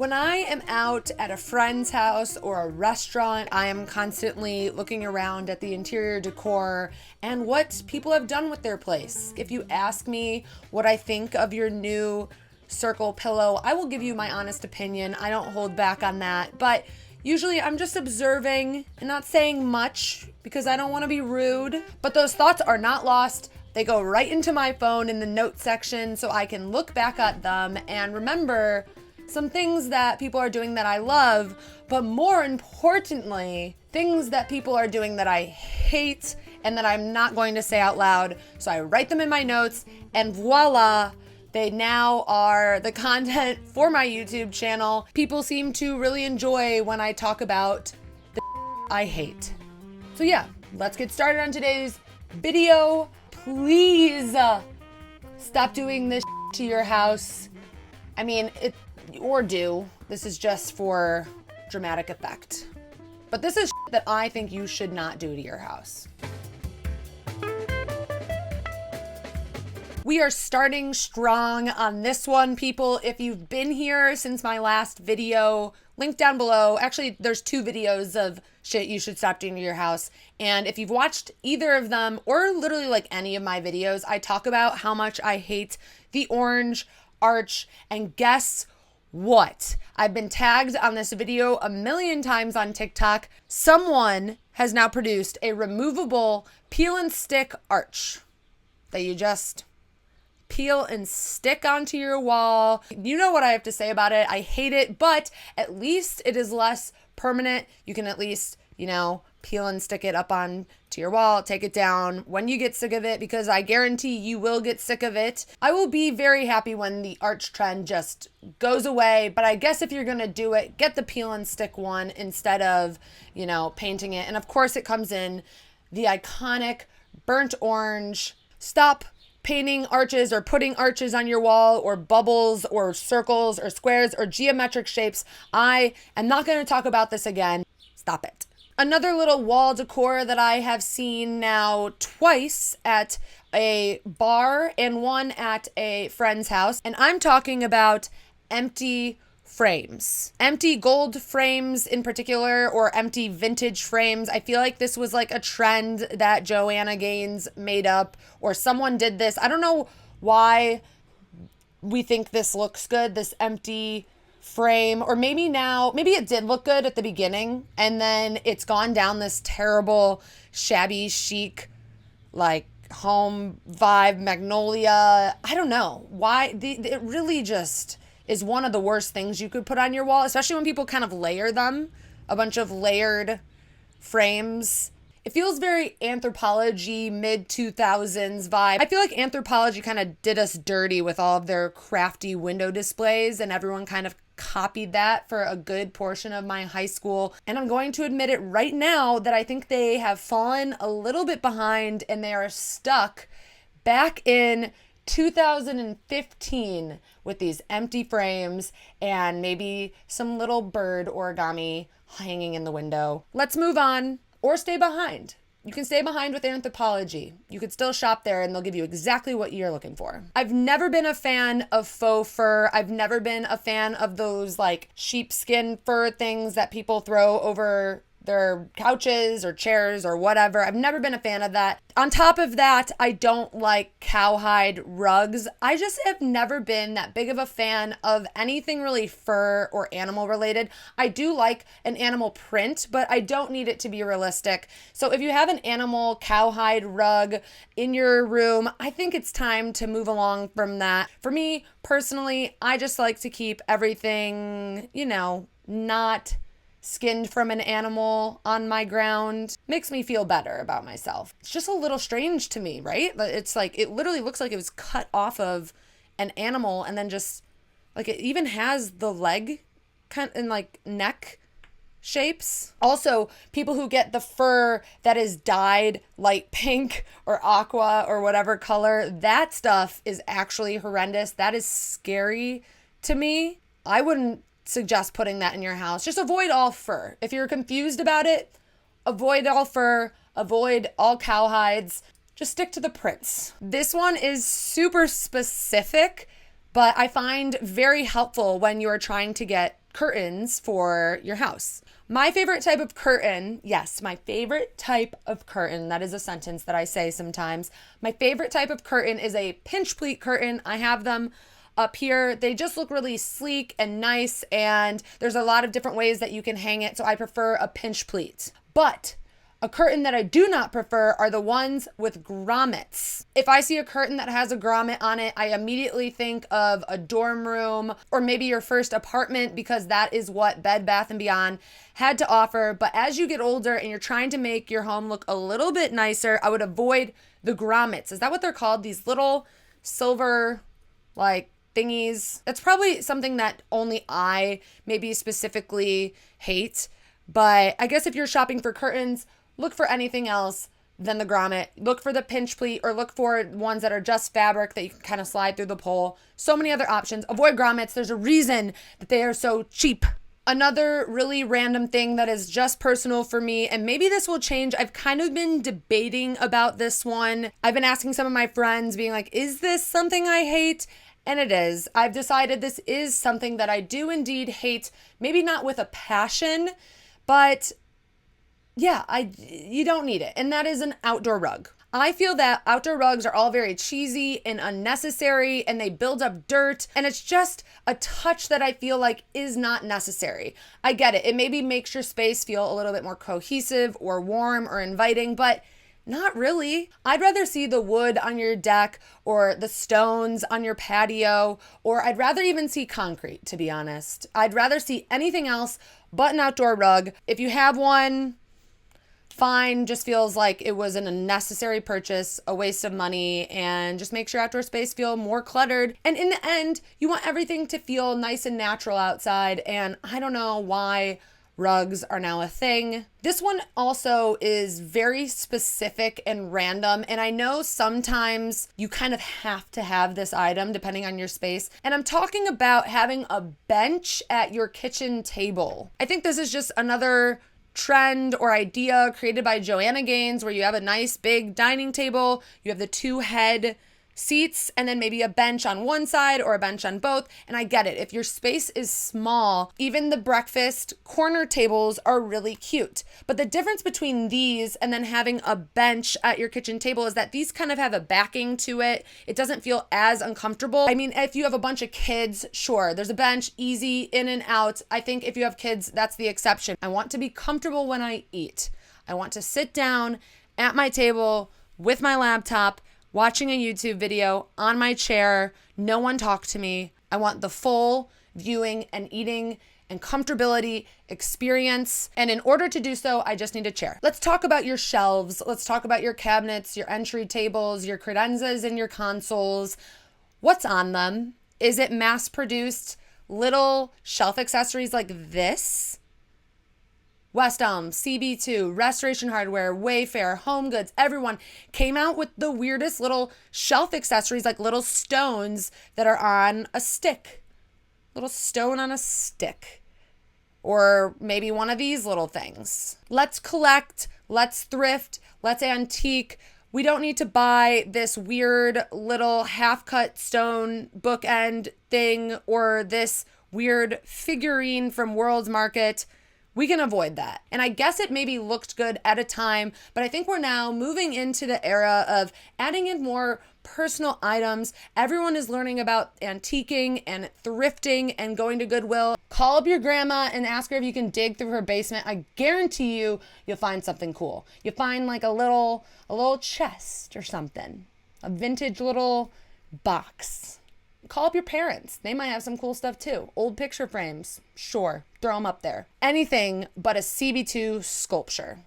When I am out at a friend's house or a restaurant, I am constantly looking around at the interior decor and what people have done with their place. If you ask me what I think of your new circle pillow, I will give you my honest opinion. I don't hold back on that, but usually I'm just observing and not saying much because I don't want to be rude, but those thoughts are not lost. They go right into my phone in the notes section so I can look back at them and remember some things that people are doing that I love, but more importantly, things that people are doing that I hate and that I'm not going to say out loud. So I write them in my notes and voila, they now are the content for my YouTube channel. People seem to really enjoy when I talk about the I hate. So yeah, let's get started on today's video. Please stop doing this to your house. I mean, this is just for dramatic effect. But this is that I think you should not do to your house. We are starting strong on this one, people. If you've been here since my last video, link down below. Actually, there's 2 videos of shit you should stop doing to your house. And if you've watched either of them or literally like any of my videos, I talk about how much I hate the orange arch. And guess what? I've been tagged on this video a million times on TikTok. Someone has now produced a removable peel and stick arch that you just peel and stick onto your wall. You know what I have to say about it. I hate it, but at least it is less permanent. You can at least, peel and stick it up on to your wall, take it down when you get sick of it, because I guarantee you will get sick of it. I will be very happy when the arch trend just goes away, but I guess if you're gonna do it, get the peel and stick one instead of, painting it. And of course it comes in the iconic burnt orange. Stop painting arches or putting arches on your wall or bubbles or circles or squares or geometric shapes. I am not going to talk about this again. Stop it. Another little wall decor that I have seen now twice at a bar and one at a friend's house. And I'm talking about empty frames. Empty gold frames in particular, or empty vintage frames. I feel like this was like a trend that Joanna Gaines made up, or someone did this. I don't know why we think this looks good, this empty frame, or maybe it did look good at the beginning and then it's gone down this terrible shabby chic like home vibe, magnolia. I don't know why. It really just is one of the worst things you could put on your wall, especially when people kind of layer them, a bunch of layered frames. It feels very Anthropologie mid-2000s vibe. I feel like Anthropologie kind of did us dirty with all of their crafty window displays, and everyone kind of copied that for a good portion of my high school. And I'm going to admit it right now that I think they have fallen a little bit behind and they are stuck back in 2015 with these empty frames and maybe some little bird origami hanging in the window. Let's move on, or stay behind. You can stay behind with Anthropologie. You could still shop there and they'll give you exactly what you're looking for. I've never been a fan of faux fur. I've never been a fan of those like sheepskin fur things that people throw over their couches or chairs or whatever. I've never been a fan of that. On top of that, I don't like cowhide rugs. I just have never been that big of a fan of anything really fur or animal related. I do like an animal print, but I don't need it to be realistic. So if you have an animal cowhide rug in your room, I think it's time to move along from that. For me personally, I just like to keep everything, not skinned from an animal on my ground. Makes me feel better about myself. It's just a little strange to me, right? It's like, it literally looks like it was cut off of an animal and then just like, it even has the leg kind and like neck shapes. Also, people who get the fur that is dyed light pink or aqua or whatever color, that stuff is actually horrendous. That is scary to me. I wouldn't suggest putting that in your house. Just avoid all fur. If you're confused about it, avoid all fur, avoid all cowhides. Just stick to the prints. This one is super specific, but I find very helpful when you're trying to get curtains for your house. My favorite type of curtain, yes, my favorite type of curtain, that is a sentence that I say sometimes. My favorite type of curtain is a pinch pleat curtain. I have them up here. They just look really sleek and nice, and there's a lot of different ways that you can hang it, so I prefer a pinch pleat. But a curtain that I do not prefer are the ones with grommets. If I see a curtain that has a grommet on it, I immediately think of a dorm room or maybe your first apartment, because that is what Bed Bath & Beyond had to offer. But as you get older and you're trying to make your home look a little bit nicer, I would avoid the grommets. Is that what they're called? These little silver, like, thingies. It's probably something that only I maybe specifically hate. But I guess if you're shopping for curtains, look for anything else than the grommet. Look for the pinch pleat, or look for ones that are just fabric that you can kind of slide through the pole. So many other options. Avoid grommets. There's a reason that they are so cheap. Another really random thing that is just personal for me, and maybe this will change. I've kind of been debating about this one. I've been asking some of my friends, being like, is this something I hate? And it is. I've decided this is something that I do indeed hate. Maybe not with a passion, but yeah, you don't need it. And that is an outdoor rug. I feel that outdoor rugs are all very cheesy and unnecessary, and they build up dirt, and it's just a touch that I feel like is not necessary. I get it. It maybe makes your space feel a little bit more cohesive or warm or inviting, but not really. I'd rather see the wood on your deck or the stones on your patio, or I'd rather even see concrete, to be honest. I'd rather see anything else but an outdoor rug. If you have one, fine. Just feels like it was an unnecessary purchase, a waste of money, and just makes your outdoor space feel more cluttered. And in the end, you want everything to feel nice and natural outside, and I don't know why rugs are now a thing. This one also is very specific and random, and I know sometimes you kind of have to have this item depending on your space, and I'm talking about having a bench at your kitchen table. I think this is just another trend or idea created by Joanna Gaines, where you have a nice big dining table, you have the two head seats, and then maybe a bench on one side or a bench on both. And I get it. If your space is small, even the breakfast corner tables are really cute. But the difference between these and then having a bench at your kitchen table is that these kind of have a backing to it. It doesn't feel as uncomfortable. I mean, if you have a bunch of kids, sure, there's a bench, easy in and out. I think if you have kids, that's the exception. I want to be comfortable when I eat. I want to sit down at my table with my laptop, watching a YouTube video on my chair, no one talk to me. I want the full viewing and eating and comfortability experience. And in order to do so, I just need a chair. Let's talk about your shelves. Let's talk about your cabinets, your entry tables, your credenzas, and your consoles. What's on them? Is it mass-produced little shelf accessories like this? West Elm, CB2, Restoration Hardware, Wayfair, Home Goods, everyone came out with the weirdest little shelf accessories, like little stones that are on a stick. Little stone on a stick. Or maybe one of these little things. Let's collect, let's thrift, let's antique. We don't need to buy this weird little half-cut stone bookend thing or this weird figurine from World's Market. We can avoid that. And I guess it maybe looked good at a time, but I think we're now moving into the era of adding in more personal items. Everyone is learning about antiquing and thrifting and going to Goodwill. Call up your grandma and ask her if you can dig through her basement. I guarantee you'll find something cool. You'll find like a little chest or something, a vintage little box. Call up your parents. They might have some cool stuff too. Old picture frames. Sure. Throw them up there. Anything but a CB2 sculpture.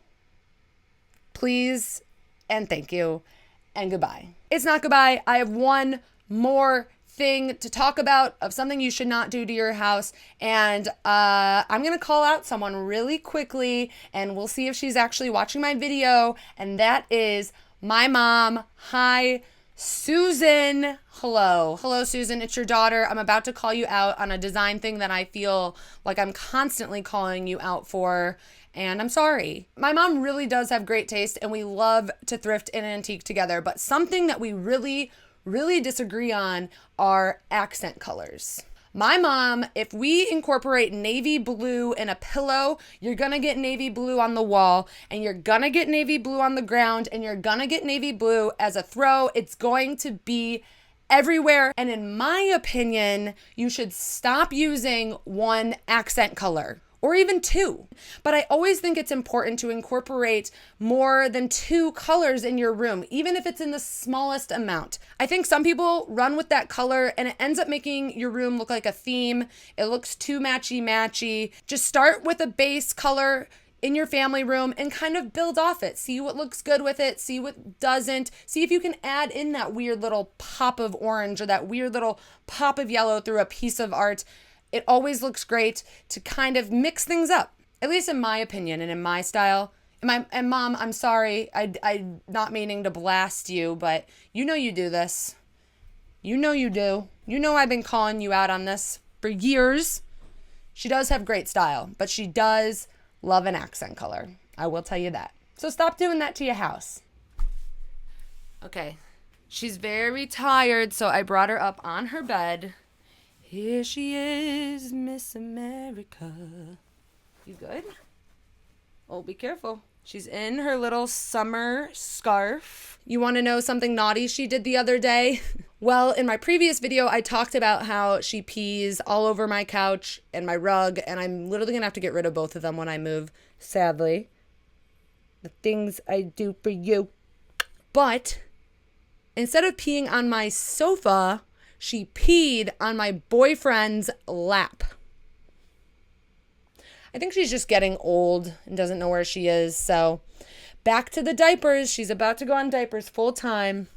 Please and thank you and goodbye. It's not goodbye. I have one more thing to talk about of something you should not do to your house. And I'm going to call out someone really quickly, and we'll see if she's actually watching my video. And that is my mom. Hi, Susan. Hello, Susan. It's your daughter. I'm about to call you out on a design thing that I feel like I'm constantly calling you out for, and I'm sorry. My mom really does have great taste, and we love to thrift and antique together, but something that we really disagree on are accent colors. My mom, if we incorporate navy blue in a pillow, you're gonna get navy blue on the wall, and you're gonna get navy blue on the ground, and you're gonna get navy blue as a throw. It's going to be everywhere. And in my opinion, you should stop using one accent color or even two. But I always think it's important to incorporate more than two colors in your room, even if it's in the smallest amount. I think some people run with that color and it ends up making your room look like a theme. It looks too matchy-matchy. Just start with a base color in your family room and kind of build off it. See what looks good with it, see what doesn't. See if you can add in that weird little pop of orange or that weird little pop of yellow through a piece of art. It always looks great to kind of mix things up, at least in my opinion and in my style. And Mom, I'm sorry, I'm not meaning to blast you, but you know you do this. You know you do. You know I've been calling you out on this for years. She does have great style, but she does love an accent color. I will tell you that. So stop doing that to your house. Okay. She's very tired, so I brought her up on her bed. Here she is, Miss America. You good? Oh, be careful. She's in her little summer scarf. You want to know something naughty she did the other day? Well, in my previous video, I talked about how she pees all over my couch and my rug, and I'm literally gonna have to get rid of both of them when I move, sadly. The things I do for you. But instead of peeing on my sofa, she peed on my boyfriend's lap. I think she's just getting old and doesn't know where she is. So back to the diapers. She's about to go on diapers full time.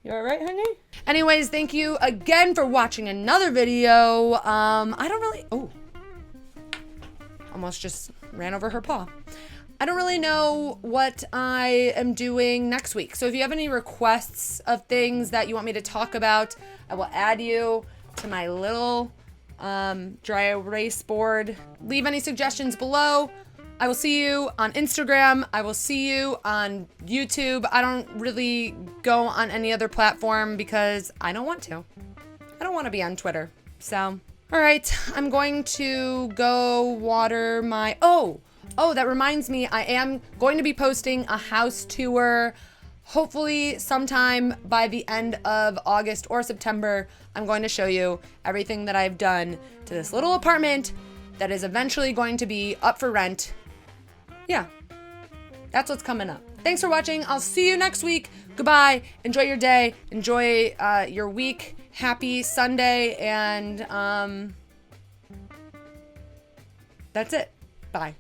You all right, honey? Anyways, thank you again for watching another video. Almost just ran over her paw. I don't really know what I am doing next week. So if you have any requests of things that you want me to talk about, I will add you to my little dry erase board. Leave any suggestions below. I will see you on Instagram. I will see you on YouTube. I don't really go on any other platform because I don't want to. I don't want to be on Twitter. So, all right, I'm going to go water my... Oh, that reminds me, I am going to be posting a house tour, hopefully sometime by the end of August or September. I'm going to show you everything that I've done to this little apartment that is eventually going to be up for rent. Yeah, that's what's coming up. Thanks for watching. I'll see you next week. Goodbye. Enjoy your day. Enjoy your week. Happy Sunday. And that's it. Bye.